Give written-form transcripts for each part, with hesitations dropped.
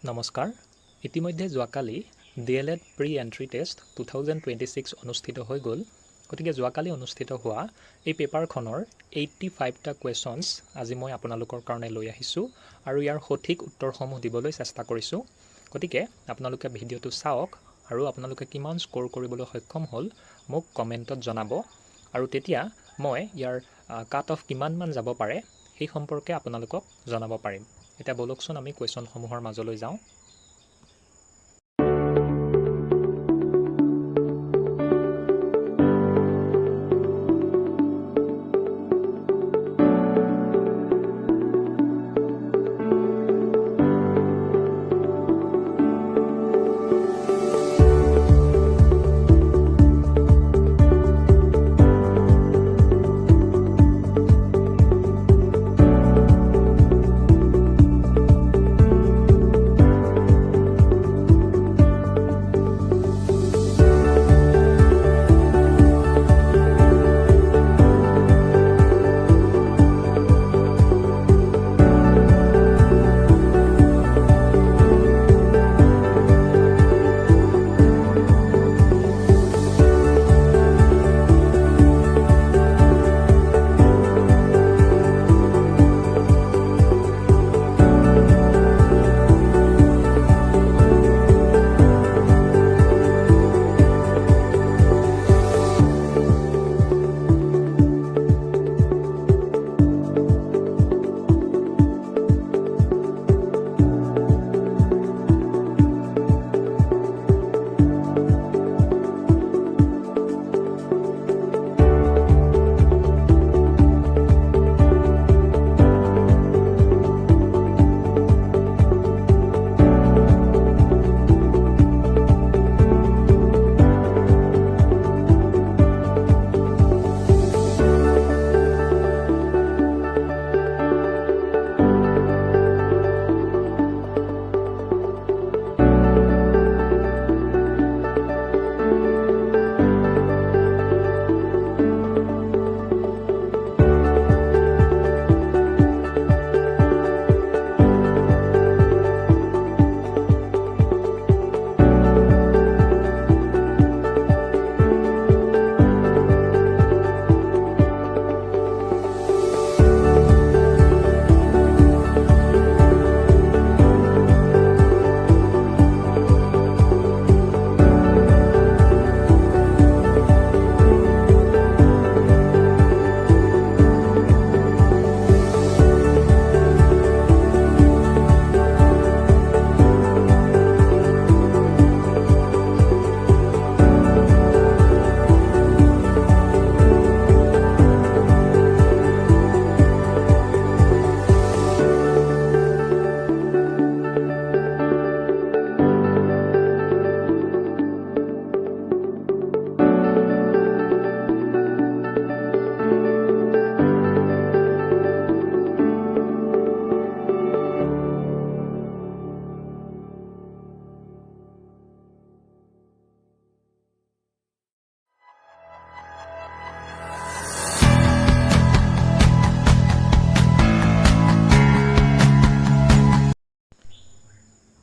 নমস্কাৰ। ইতিমধ্যে যোৱাকালি DLED প্ৰি এণ্ট্ৰি টেষ্ট 2026 অনুষ্ঠিত হৈ গ'ল। গতিকে যোৱাকালি অনুষ্ঠিত হোৱা এই পেপাৰখনৰ 85টা কুৱেশ্যনছ আজি মই আপোনালোকৰ কাৰণে লৈ আহিছোঁ আৰু ইয়াৰ সঠিক উত্তৰসমূহ দিবলৈ চেষ্টা কৰিছোঁ। গতিকে আপোনালোকে ভিডিঅ'টো চাওক আৰু আপোনালোকে কিমান স্ক'ৰ কৰিবলৈ সক্ষম হ'ল মোক কমেণ্টত জনাব আৰু তেতিয়া মই ইয়াৰ কাট অফ কিমানমান যাব পাৰে সেই সম্পৰ্কে আপোনালোকক জনাব পাৰিম। এতিয়া বলকচোন আমি কুৱেশ্যনসমূহৰ মাজলৈ যাওঁ।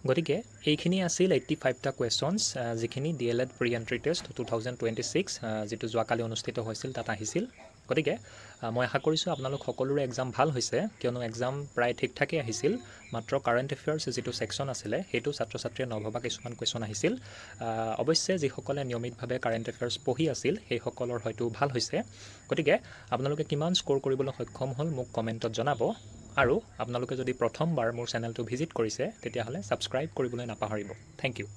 গতিকে এইখিনি আছিল 85টা কুৱেশ্যনছ যিখিনি DLED প্ৰি এণ্ট্ৰি টেষ্ট 2026 যিটো যোৱাকালি অনুষ্ঠিত হৈছিল তাত আহিছিল। গতিকে মই আশা কৰিছোঁ আপোনালোক সকলোৰে এক্সাম ভাল হৈছে, কিয়নো এক্সাম প্ৰায় ঠিক ঠাকেই আহিছিল। মাত্ৰ কাৰেণ্ট এফেয়াৰ্ছ যিটো ছেকশ্যন আছিলে সেইটো ছাত্ৰ ছাত্ৰীয়ে নভবা কিছুমান কুৱেশ্যন আহিছিল। অৱশ্যে যিসকলে নিয়মিতভাৱে কাৰেণ্ট এফেয়াৰ্ছ পঢ়ি আছিল সেইসকলৰ হয়তো ভাল হৈছে। গতিকে আপোনালোকে কিমান স্ক'ৰ কৰিবলৈ সক্ষম হ'ল মোক কমেণ্টত জনাব আৰু আপোনালোকে যদি প্ৰথমবাৰ মোৰ চেনেলটো ভিজিট কৰিছে তেতিয়াহ'লে ছাবস্ক্ৰাইব কৰিবলৈ নাপাহৰিব। Thank U.